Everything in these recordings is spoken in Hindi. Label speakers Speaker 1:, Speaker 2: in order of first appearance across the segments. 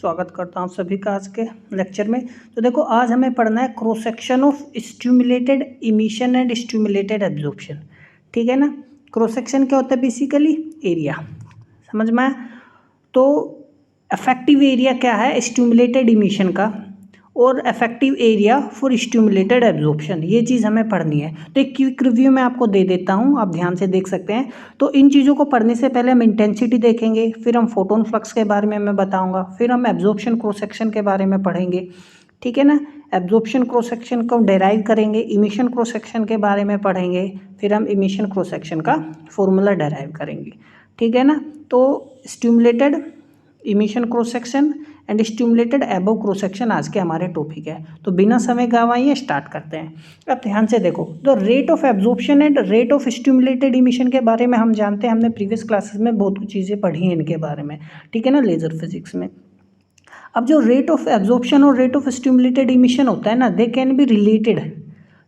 Speaker 1: स्वागत करता हूँ सभी का आज के लेक्चर में। तो देखो आज हमें पढ़ना है cross section of stimulated emission and stimulated absorption. ठीक है ना। क्रॉस सेक्शन क्या होता है? बेसिकली एरिया, समझ में आया? तो इफेक्टिव एरिया क्या है स्टिमुलेटेड इमिशन का, और effective area for stimulated absorption, ये चीज़ हमें पढ़नी है। तो एक क्विक रिव्यू मैं आपको दे देता हूँ, आप ध्यान से देख सकते हैं। तो इन चीज़ों को पढ़ने से पहले हम इंटेंसिटी देखेंगे, फिर हम फोटोन फ्लक्स के बारे में मैं बताऊँगा, फिर हम एब्जॉर्प्शन क्रॉस सेक्शन के बारे में पढ़ेंगे। ठीक है ना। एब्जॉर्प्शन क्रॉस सेक्शन को डेराइव करेंगे, इमिशन क्रॉस सेक्शन के बारे में पढ़ेंगे, फिर हम इमिशन क्रॉस सेक्शन का फॉर्मूला डेराइव करेंगे। ठीक है ना। तो stimulated emission cross section and stimulated above cross section आज के हमारे टॉपिक है। तो बिना समय गंवाए स्टार्ट करते हैं। अब ध्यान से देखो, तो rate of absorption and rate of stimulated emission के बारे में हम जानते हैं, हमने प्रीवियस क्लासेस में बहुत कुछ चीज़ें पढ़ी हैं इनके बारे में। ठीक है ना, लेजर फिजिक्स में। अब जो रेट ऑफ एब्जॉर्प्शन और रेट ऑफ स्टिमुलेटेड इमिशन होता है ना, they can be related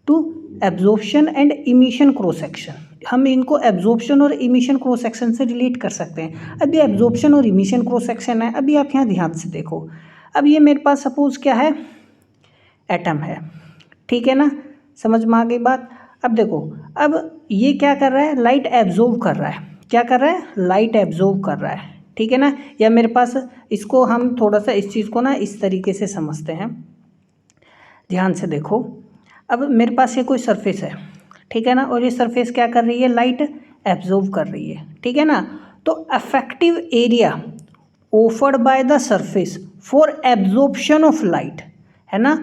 Speaker 1: to absorption and emission cross section. हम इनको एब्जॉर्प्शन और इमिशन क्रॉस सेक्शन से रिलेट कर सकते हैं। अब ये एब्जॉर्प्शन और इमिशन क्रॉस सेक्शन है। अभी आप यहाँ ध्यान से देखो, अब ये मेरे पास सपोज क्या है, एटम है। ठीक है ना, समझ में आ गई बात? अब देखो, अब ये क्या कर रहा है, लाइट एब्जॉर्व कर रहा है। क्या कर रहा है? लाइट एब्जॉर्व कर रहा है। ठीक है ना। या मेरे पास इसको हम थोड़ा सा इस चीज़ को ना इस तरीके से समझते हैं, ध्यान से देखो। अब मेरे पास ये कोई सरफेस है, ठीक है ना, और ये सरफेस क्या कर रही है, लाइट एब्जॉर्व कर रही है। ठीक है ना। तो affective area offered by the surface for absorption of light, है ना।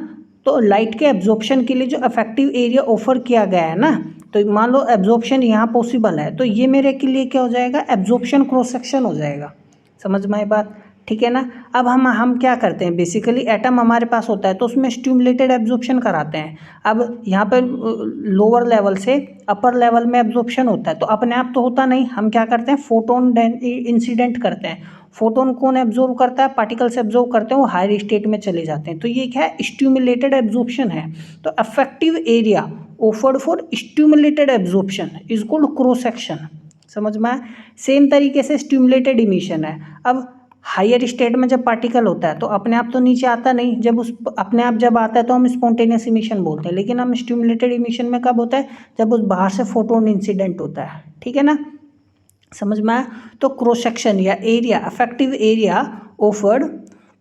Speaker 1: तो लाइट के एब्जॉर्प्शन के लिए जो अफेक्टिव एरिया ऑफर किया गया है ना, तो मान लो एब्जॉर्प्शन यहाँ पॉसिबल है, तो ये मेरे के लिए क्या हो जाएगा, एब्जॉर्प्शन क्रॉस सेक्शन हो जाएगा। समझ में आई बात? ठीक है ना। अब हम क्या करते हैं, बेसिकली एटम हमारे पास होता है तो उसमें स्टिमुलेटेड एब्जॉर्प्शन कराते हैं। अब यहाँ पर लोअर लेवल से अपर लेवल में एब्जॉर्प्शन होता है, तो अपने आप तो होता नहीं, हम क्या करते हैं, फोटोन इंसिडेंट करते हैं। फोटोन कौन एब्जॉर्व करता है? पार्टिकल्स एब्जॉर्व करते हैं, वो हायर स्टेट में चले जाते हैं। तो ये क्या है, स्टिमुलेटेड एब्जॉर्प्शन है। तो affective area offered for stimulated absorption is called cross section. समझ में आया? सेम तरीके से स्टिमुलेटेड इमिशन है। अब हायर स्टेट में जब पार्टिकल होता है तो अपने आप तो नीचे आता नहीं, जब उस अपने आप जब आता है तो हम स्पॉन्टेनियस इमिशन बोलते हैं। लेकिन हम स्टिमुलेटेड इमिशन में कब होता है, जब उस बाहर से फोटोन इंसिडेंट होता है। ठीक है ना, समझ में आया? तो क्रॉस सेक्शन या area, effective area offered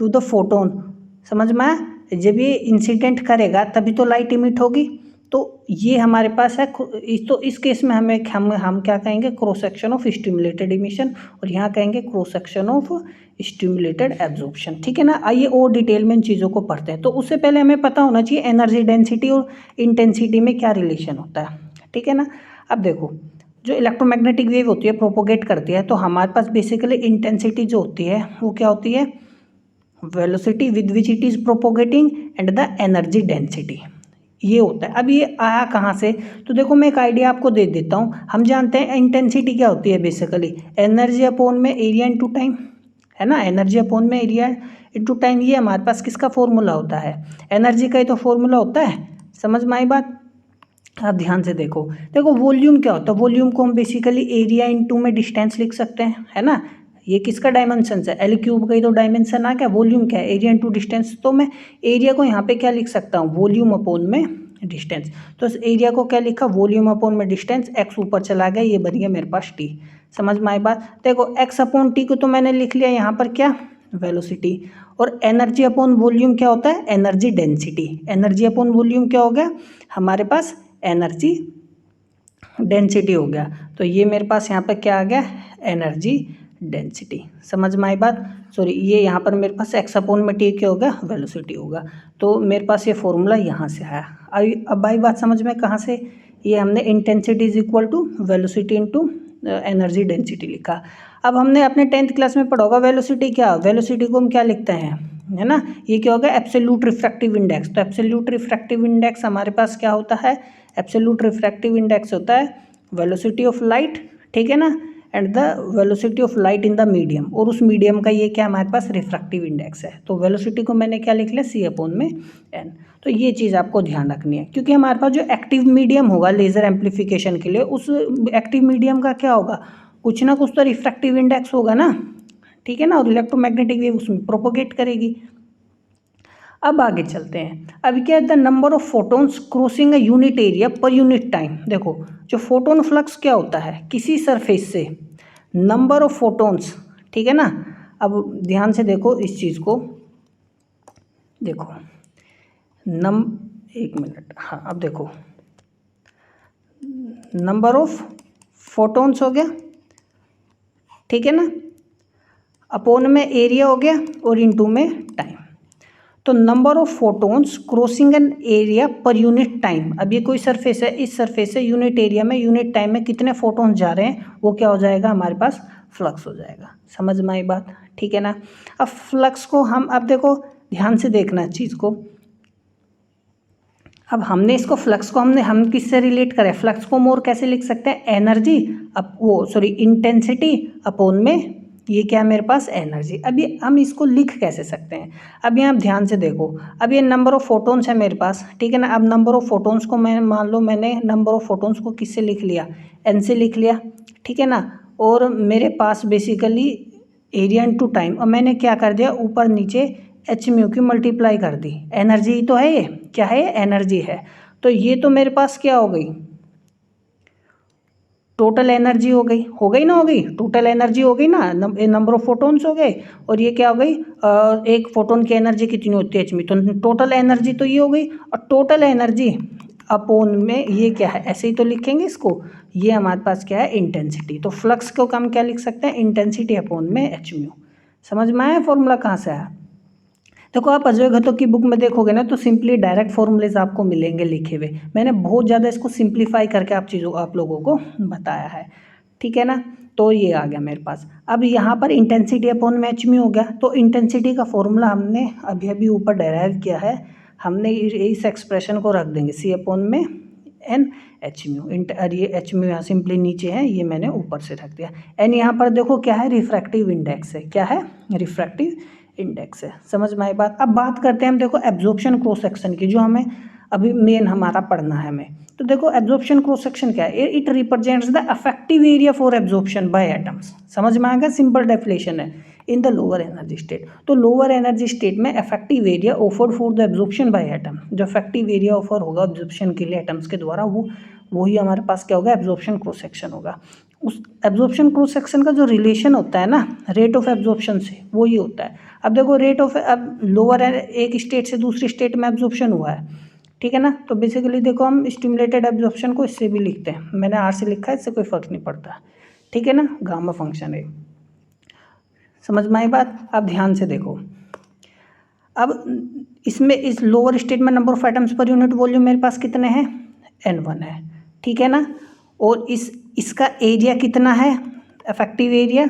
Speaker 1: to the photon, समझ में आया? जब ये इंसिडेंट करेगा तभी तो लाइट इमिट होगी। तो ये हमारे पास है। तो इस केस में हम क्या कहेंगे, cross section of stimulated emission, और यहाँ कहेंगे cross section of stimulated absorption. ठीक है ना। आइए और डिटेल में इन चीज़ों को पढ़ते हैं। तो उससे पहले हमें पता होना चाहिए एनर्जी डेंसिटी और इंटेंसिटी में क्या रिलेशन होता है। ठीक है ना। अब देखो, जो इलेक्ट्रोमैग्नेटिक वेव होती है प्रोपोगेट करती है, तो हमारे पास बेसिकली इंटेंसिटी जो होती है वो क्या होती है, velocity with which it is propagating and the energy density, ये होता है। अब ये आया कहाँ से? तो देखो मैं एक आइडिया आपको दे देता हूँ। हम जानते हैं इंटेंसिटी क्या होती है, बेसिकली एनर्जी अपॉन में एरिया इनटू टाइम, है ना। एनर्जी अपॉन में एरिया इनटू टाइम, ये हमारे पास किसका फॉर्मूला होता है, एनर्जी का ही तो फॉर्मूला होता है। समझ में आई बात? आप ध्यान से देखो, देखो वॉल्यूम क्या होता है, वॉल्यूम को हम बेसिकली एरिया इनटू में डिस्टेंस लिख सकते हैं, है ना। ये किसका डायमेंशन है, एल क्यूब का ही तो डायमेंशन आ गया। वॉल्यूम क्या है, एरिया इनटू डिस्टेंस। तो मैं एरिया को यहाँ पे क्या लिख सकता हूँ, वॉल्यूम अपॉन में डिस्टेंस। तो इस एरिया को क्या लिखा, वॉल्यूम अपॉन में डिस्टेंस, एक्स ऊपर चला गया, ये बन गया मेरे पास टी। समझ में आई बात? देखो एक्स अपॉन टी को तो मैंने लिख लिया यहाँ पर क्या, वेलोसिटी। और एनर्जी अपॉन वॉल्यूम क्या होता है, energy density. Energy upon volume क्या हो गया हमारे पास, एनर्जी डेंसिटी हो गया। तो ये मेरे पास यहाँ पर क्या आ गया, एनर्जी डेंसिटी। समझ में आई बात? सॉरी, ये यहाँ पर मेरे पास एक्स अपॉन में टी क्या होगा, वेलोसिटी होगा। तो मेरे पास ये फॉर्मूला यहाँ से आया। अब आई बात समझ में कहाँ से, ये हमने intensity is equal to velocity into energy density लिखा। अब हमने अपने 10th क्लास में पढ़ा होगा वेलोसिटी क्या, वेलोसिटी को हम क्या लिखते हैं, है ना, ये क्या होगा, एब्सोल्यूट रिफ्रैक्टिव इंडेक्स। तो एब्सोल्यूट रिफ्रैक्टिव इंडेक्स हमारे पास क्या होता है, एब्सोल्यूट रिफ्रैक्टिव इंडेक्स होता है वेलोसिटी ऑफ लाइट, ठीक है ना, and the velocity of light in the medium. और उस मीडियम का ये क्या हमारे पास रिफ्रैक्टिव इंडेक्स है। तो वेलोसिटी को मैंने क्या लिख लिया, सी अपॉन में एन। तो ये चीज़ आपको ध्यान रखनी है, क्योंकि हमारे पास जो एक्टिव मीडियम होगा लेज़र एम्पलीफिकेशन के लिए, उस एक्टिव मीडियम का क्या होगा, कुछ ना कुछ तो रिफ्रैक्टिव इंडेक्स होगा ना। ठीक है ना, और इलेक्ट्रोमैग्नेटिक वेव उसमें प्रोपोगेट करेगी। अब आगे चलते हैं। अभी क्या है, the number of photons crossing a unit area per unit time. देखो जो फोटोन फ्लक्स क्या होता है, किसी सरफेस से नंबर ऑफ फोटोन्स, ठीक है ना। अब ध्यान से देखो इस चीज़ को, देखो एक मिनट, हाँ अब देखो नंबर ऑफ फोटोन्स हो गया, ठीक है ना, अपॉन में एरिया हो गया और इनटू में टाइम। तो number of photons crossing an area per unit time. अब ये कोई सरफेस है, इस सरफेस से यूनिट एरिया में यूनिट टाइम में कितने फोटोन्स जा रहे हैं, वो क्या हो जाएगा हमारे पास, फ्लक्स हो जाएगा। समझ में आई बात, ठीक है ना। अब फ्लक्स को हम, अब देखो ध्यान से देखना चीज़ को, अब हमने इसको फ्लक्स को हम किससे रिलेट करें, फ्लक्स को मोर कैसे लिख सकते हैं, एनर्जी अब वो सॉरी इंटेंसिटी अपॉन में ये क्या है मेरे पास, एनर्जी। अब ये हम इसको लिख कैसे सकते हैं, अब यहाँ ध्यान से देखो, अब ये नंबर ऑफ फोटोन्स है मेरे पास, ठीक है ना। अब नंबर ऑफ फोटोन्स को मैं मान लो मैंने नंबर ऑफ फोटोन्स को किससे लिख लिया, एन से लिख लिया, ठीक है ना। और मेरे पास बेसिकली एरिया इनटू टाइम, और मैंने क्या कर दिया, ऊपर नीचे एच म्यू की मल्टीप्लाई कर दी। एनर्जी तो है, ये क्या है, एनर्जी है। तो ये तो मेरे पास क्या हो गई, टोटल एनर्जी हो गई ना, हो गई टोटल एनर्जी हो गई ना, नंबर ऑफ फोटोन्स हो गए, और ये क्या हो गई, एक फोटोन की एनर्जी कितनी होती है, एच मी, तो टोटल एनर्जी तो ये हो गई। और टोटल एनर्जी अपोन में ये क्या है, ऐसे ही तो लिखेंगे इसको, ये हमारे पास क्या है, इंटेंसिटी। तो फ्लक्स को हम क्या लिख सकते हैं, इंटेंसिटी अपोन में एच म्यू। समझ में आया फॉर्मूला कहाँ से आया। देखो आप अजय घटक की बुक में देखोगे ना, तो सिंपली डायरेक्ट फॉर्मूलेज आपको मिलेंगे लिखे हुए। मैंने बहुत ज़्यादा इसको सिंप्लीफाई करके आप लोगों को बताया है, ठीक है ना। तो ये आ गया मेरे पास। अब यहाँ पर इंटेंसिटी अपॉन में एच म्यू हो गया, तो इंटेंसिटी का फॉर्मूला हमने अभी अभी ऊपर डेराइव किया है, हमने इस एक्सप्रेशन को रख देंगे, सी अपॉन में एन एच म्यू, और ये एच म्यू यहाँ सिंपली नीचे है, ये मैंने ऊपर से रख दिया। एन यहाँ पर देखो क्या है, रिफ्रैक्टिव इंडेक्स है, क्या है, रिफ्रैक्टिव इंडेक्स है। समझ में आई बात। अब बात करते हैं हम, देखो एब्जॉर्प्शन क्रॉस सेक्शन की, जो हमें अभी मेन हमारा पढ़ना है हमें। तो देखो एब्जॉर्प्शन क्रॉस सेक्शन क्या है, it represents the effective area for absorption by atoms. समझ में आ गया, सिंपल डेफिनेशन है, in the lower energy state. तो लोअर एनर्जी स्टेट में effective area offered for the absorption by atom, जो इफेक्टिव एरिया ऑफर होगा एब्जॉर्प्शन के लिए एटम्स के द्वारा, वही हमारे पास क्या होगा, एब्जॉर्प्शन क्रॉस सेक्शन होगा। उस एब्जॉर्प्शन क्रॉस सेक्शन का जो रिलेशन होता है ना रेट ऑफ एब्जॉर्प्शन से, वो ये होता है। अब देखो रेट ऑफ, अब लोअर एक स्टेट से दूसरी स्टेट में एब्जॉर्प्शन हुआ है, ठीक है ना। तो बेसिकली देखो हम स्टिमुलेटेड एब्जॉर्प्शन को इससे भी लिखते हैं, मैंने आर से लिखा है, इससे कोई फर्क नहीं पड़ता, ठीक है ना, गामा फंक्शन है। समझ में आई बात। अब ध्यान से देखो, अब इसमें इस लोअर स्टेट में number of atoms per unit volume मेरे पास कितने हैं, N1 है, ठीक है ना। और इसका एरिया कितना है, इफेक्टिव एरिया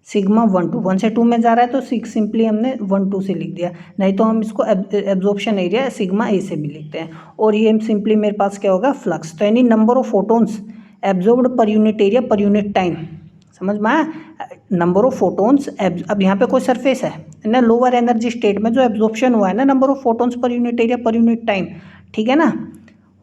Speaker 1: सिग्मा 1 से 2 में जा रहा है, तो सिंपली हमने 1 से लिख दिया, नहीं तो हम इसको एब्जॉर्प्शन एरिया सिग्मा ए से भी लिखते हैं। और ये सिंपली मेरे पास क्या होगा, फ्लक्स। तो यानी number of photons absorbed per unit area per unit time. समझ में आया, नंबर ऑफ फोटोन्स, अब यहाँ पे कोई सरफेस है ना, लोअर एनर्जी स्टेट में जो एब्जॉर्प्शन हुआ है ना, number of photons per unit area per unit time, ठीक है ना,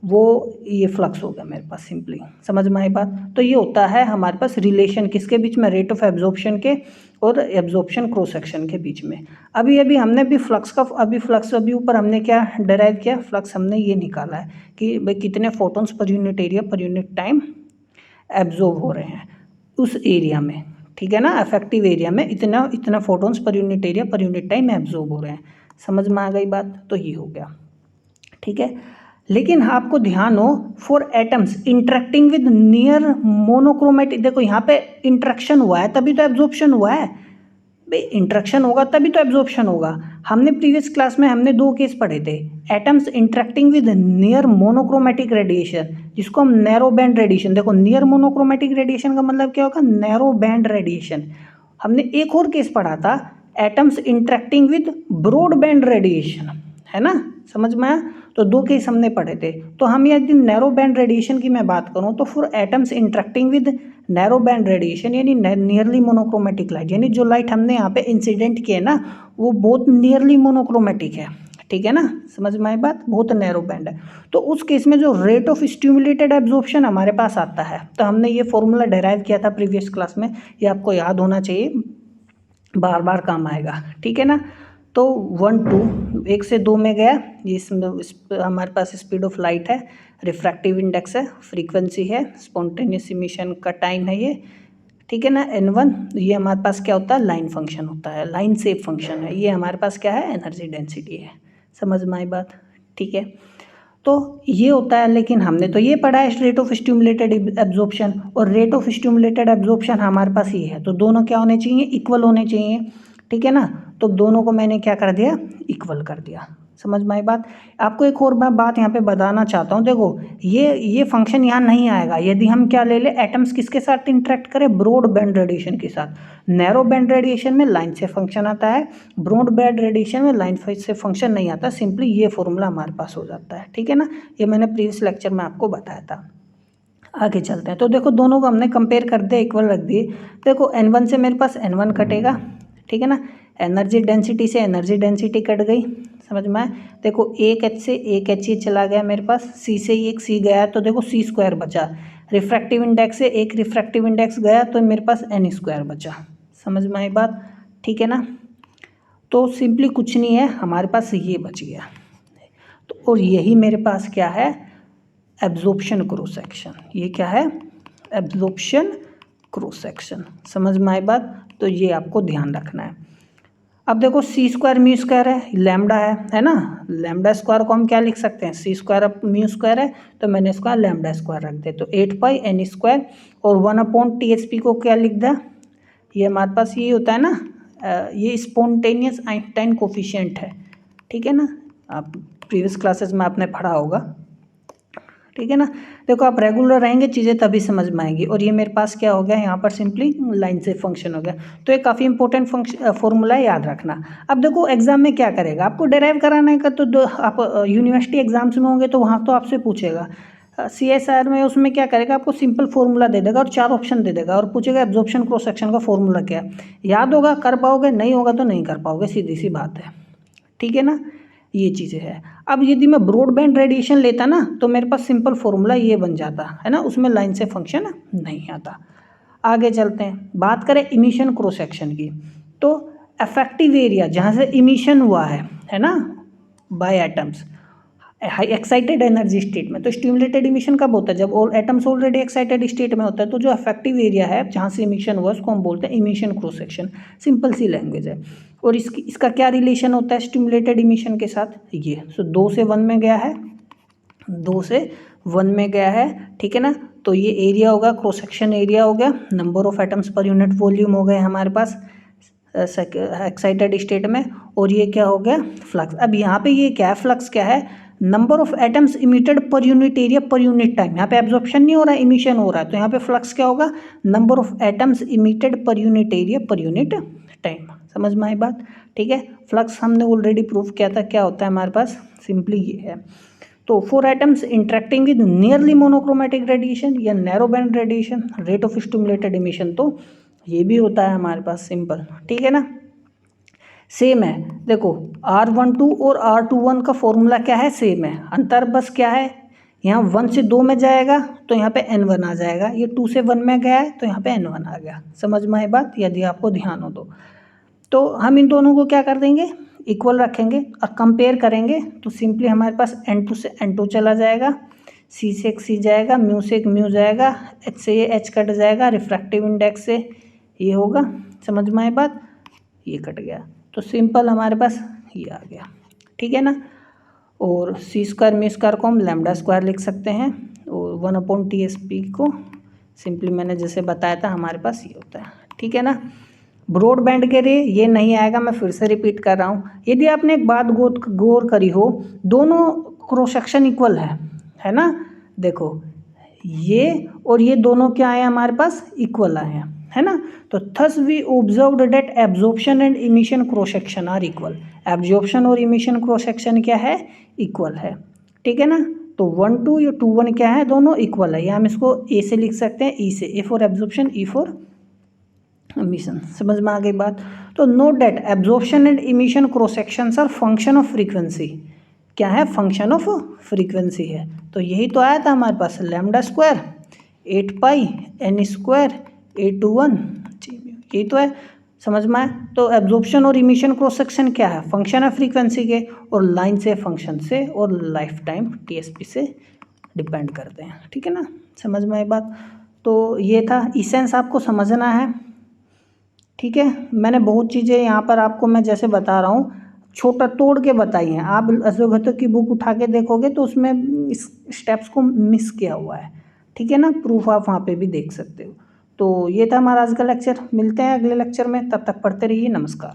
Speaker 1: वो ये फ्लक्स हो गया मेरे पास सिंपली। समझ में आई बात। तो ये होता है हमारे पास रिलेशन किसके बीच में, रेट ऑफ एब्जॉर्प्शन के और एब्जॉर्प्शन क्रॉस सेक्शन के बीच में। अभी हमने भी फ्लक्स का, अभी ऊपर हमने क्या डेराइव किया, फ्लक्स हमने ये निकाला है कि भाई कितने photons per unit area per unit time absorb हो रहे हैं उस एरिया में, ठीक है ना, इफेक्टिव एरिया में इतना photons per unit area per unit time absorb हो रहे हैं। समझ में आ गई बात। तो ये हो गया, ठीक है। लेकिन आपको ध्यान हो, for atoms interacting with near monochromatic, देखो यहाँ पे इंटरेक्शन हुआ है तभी तो एब्जॉर्प्शन हुआ है भाई, इंटरेक्शन होगा तभी तो एब्जॉर्प्शन होगा। हमने प्रीवियस क्लास में हमने 2 केस पढ़े थे, atoms interacting with near monochromatic radiation, जिसको हम नैरो बैंड रेडिएशन, देखो नियर मोनोक्रोमेटिक रेडिएशन का मतलब क्या होगा, नैरो बैंड रेडिएशन। हमने एक और केस पढ़ा था, atoms interacting with broad band radiation, है ना। समझ में आया। तो 2 केस हमने पढ़े थे। तो हम यदि नैरो बैंड रेडिएशन की मैं बात करूं, तो for atoms interacting with narrow band radiation यानी नियरली मोनोक्रोमेटिक लाइट, यानी जो लाइट हमने यहाँ पे इंसिडेंट किए ना, वो बहुत नियरली मोनोक्रोमेटिक है, ठीक है ना। समझ में आई बात, बहुत नैरो बैंड है। तो उस केस में जो रेट ऑफ स्टिमुलेटेड एब्जॉर्प्शन हमारे पास आता है, तो हमने ये फॉर्मूला डेराइव किया था प्रीवियस क्लास में, ये आपको याद होना चाहिए। बार बार काम आएगा, ठीक है ना। तो 1 2 1 से 2 में गया, ये हमारे पास स्पीड ऑफ लाइट है, रिफ्रैक्टिव इंडेक्स है, फ्रीक्वेंसी है, स्पॉन्टेनियस इमिशन का टाइम है ये, ठीक है ना। n1 ये हमारे पास क्या होता है, लाइन फंक्शन होता है, लाइन शेप फंक्शन है। ये हमारे पास क्या है, एनर्जी डेंसिटी है। समझ में आई बात, ठीक है। तो ये होता है, लेकिन हमने तो ये पढ़ा है रेट ऑफ स्टिमुलेटेड एब्जॉर्प्शन, और रेट ऑफ स्टिमुलेटेड एब्जॉर्प्शन हमारे पास ये है, तो दोनों क्या होने चाहिए, इक्वल होने चाहिए, ठीक है ना। तो दोनों को मैंने क्या कर दिया, इक्वल कर दिया। समझ में आई बात। आपको एक और मैं बात यहाँ पे बताना चाहता हूँ, देखो ये फंक्शन यहाँ नहीं आएगा यदि हम क्या ले ले, एटम्स किसके साथ इंटरेक्ट करें, ब्रॉड बैंड रेडिएशन के साथ। नैरो बैंड रेडिएशन में लाइन से फंक्शन आता है, ब्रॉड बैंड रेडिएशन में लाइन से फंक्शन नहीं आता, सिंपली ये फॉर्मूला हमारे पास हो जाता है, ठीक है ना। ये मैंने प्रीवियस लेक्चर में आपको बताया था। आगे चलते हैं, तो देखो दोनों को हमने कंपेयर कर दिया, इक्वल रख दिए। देखो n1 से मेरे पास n1 कटेगा, ठीक है ना। एनर्जी डेंसिटी से एनर्जी डेंसिटी कट गई, समझ में आया। देखो एक h से एक h ये चला गया मेरे पास, c से एक c गया, तो देखो c स्क्वायर बचा। रिफ्रैक्टिव इंडेक्स से एक रिफ्रैक्टिव इंडेक्स गया, तो मेरे पास n स्क्वायर बचा। समझ में आई बात, ठीक है ना। तो सिंपली कुछ नहीं है, हमारे पास ये बच गया। तो और यही मेरे पास क्या है, एब्जॉर्प्शन क्रॉस सेक्शन। ये क्या है, एब्जॉर्प्शन क्रॉस सेक्शन। समझ में आई बात, तो ये आपको ध्यान रखना है। अब देखो सी स्क्वायर म्यू स्क्वायर है, लैम्डा है ना। लैम्डा स्क्वायर को हम क्या लिख सकते हैं, सी स्क्वायर अब म्यू स्क्वायर है, तो मैंने इसका लैम्डा स्क्वायर रख दिया, तो 8 पाई एन स्क्वायर, और 1/TSP को क्या लिख दिया, ये हमारे पास ये होता है ना, ये स्पॉन्टेनियस आइंस्टाइन कोफिशिएंट है, ठीक है ना। आप प्रीवियस क्लासेस में आपने पढ़ा होगा, ठीक है ना। देखो आप रेगुलर रहेंगे चीज़ें तभी समझ में आएंगी। और ये मेरे पास क्या हो गया, यहाँ पर सिंपली लाइन से फंक्शन हो गया। तो ये काफ़ी इंपॉर्टेंट फॉर्मूला है, याद रखना। अब देखो एग्जाम में क्या करेगा, आपको डेराइव कराने का, तो आप यूनिवर्सिटी एग्जाम्स में होंगे तो वहाँ तो आपसे पूछेगा। CSIR में उसमें क्या करेगा, आपको सिंपल फॉर्मूला दे देगा और 4 ऑप्शन दे देगा और पूछेगा एब्जॉर्प्शन क्रॉस सेक्शन का फॉर्मूला क्या है। याद होगा कर पाओगे, नहीं होगा तो नहीं कर पाओगे, सीधी सी बात है, ठीक है ना। ये चीज़ें है। अब यदि मैं ब्रॉडबैंड रेडिएशन लेता ना, तो मेरे पास सिंपल फॉर्मूला ये बन जाता है ना, उसमें लाइन से फंक्शन नहीं आता। आगे चलते हैं, बात करें इमिशन क्रॉस सेक्शन की, तो इफेक्टिव एरिया जहाँ से इमिशन हुआ है ना, by atoms high excited energy state में। तो स्टिमुलेटेड इमिशन कब होता है, जब all atoms already excited state में होता है। तो जो इफेक्टिव एरिया है जहाँ से इमिशन हुआ उसको हम बोलते हैं इमिशन क्रॉस सेक्शन। सिंपल सी लैंग्वेज है। और इसका क्या रिलेशन होता है स्टिमुलेटेड इमिशन के साथ, ये 2 से 1 में गया है, 2 से 1 में गया है, ठीक है ना। तो ये एरिया होगा, क्रॉस सेक्शन एरिया हो गया, number of atoms per unit volume हो गए हमारे पास एक्साइटेड स्टेट में। और ये क्या हो गया, फ्लक्स। अब यहाँ पे ये क्या है, फ्लक्स क्या है, number of atoms emitted per unit area per unit time. यहाँ पे एब्जॉर्प्शन नहीं हो रहा है, इमिशन हो रहा है, तो यहाँ पे फ्लक्स क्या होगा, number of atoms emitted per unit area per unit time. समझ में आई बात, ठीक है। फ्लक्स हमने ऑलरेडी प्रूव किया था क्या होता है हमारे पास, सिंपली ये है। तो 4 atoms interacting with nearly monochromatic radiation या narrow band radiation, rate of stimulated emission, तो ये भी होता है हमारे पास, सिंपल, ठीक है ना। सेम है, देखो R12 और R21 का फॉर्मूला क्या है, सेम है, अंतर बस क्या है, यहाँ 1 से 2 में जाएगा तो यहाँ पे N1 आ जाएगा, ये 2 से 1 में गया है तो यहाँ पे N1 आ गया। समझ में आई बात, यदि आपको ध्यान हो तो हम इन दोनों को क्या कर देंगे, इक्वल रखेंगे और कंपेयर करेंगे। तो सिंपली हमारे पास N2 से N2 चला जाएगा, C से एक C जाएगा, म्यू से एक म्यू जाएगा, H से ये H कट जाएगा, रिफ्रैक्टिव इंडेक्स से ये होगा। समझ में आई बात, ये कट गया, तो सिंपल हमारे पास ये आ गया, ठीक है ना। और सी स्क्वायर म्यू स्क्वायर को हम लैम्डा स्क्वायर लिख सकते हैं, और 1/TSP को सिंपली मैंने जैसे बताया था हमारे पास ये होता है, ठीक है ना। ब्रॉड बैंड के लिए ये नहीं आएगा, मैं फिर से रिपीट कर रहा हूँ। यदि आपने एक बात गौर करी हो, दोनों क्रॉस सेक्शन इक्वल है ना। देखो ये और ये दोनों क्या आए हमारे पास, इक्वल आए हैं, है ना। तो thus we observed that absorption and emission cross section are equal. Absorption और इमिशन क्रॉस सेक्शन क्या है, इक्वल है, ठीक है ना। तो 1 2 या 2 1 क्या है, दोनों इक्वल है, या हम इसको ए से लिख सकते हैं, ई से, A for absorption, E for emission. समझ में आ गई बात। तो note that absorption and emission cross sections are function of frequency. क्या है, फंक्शन ऑफ फ्रीक्वेंसी है। तो यही तो आया था हमारे पास, लैम्डा स्क्वायर 8 पाई एन स्क्वायर A21, यही तो है। समझ में आए? तो एब्जॉर्प्शन और इमिशन क्रॉस सेक्शन क्या है, फंक्शन है फ्रीक्वेंसी के, और लाइन से, फंक्शन से और लाइफ टाइम टीएसपी से डिपेंड करते हैं। ठीक है ना, समझ में आई बात? तो ये था इसेंस, आपको समझना है। ठीक है, मैंने बहुत चीज़ें यहाँ पर आपको मैं जैसे बता रहा हूँ छोटा तोड़ के बताई हैं। आप अजोघतो की बुक उठा के देखोगे तो उसमें इस स्टेप्स को मिस किया हुआ है। ठीक है ना, प्रूफ आप वहाँ पे भी देख सकते हो। तो ये था हमारा आज का लेक्चर, मिलते हैं अगले लेक्चर में, तब तक पढ़ते रहिए, नमस्कार।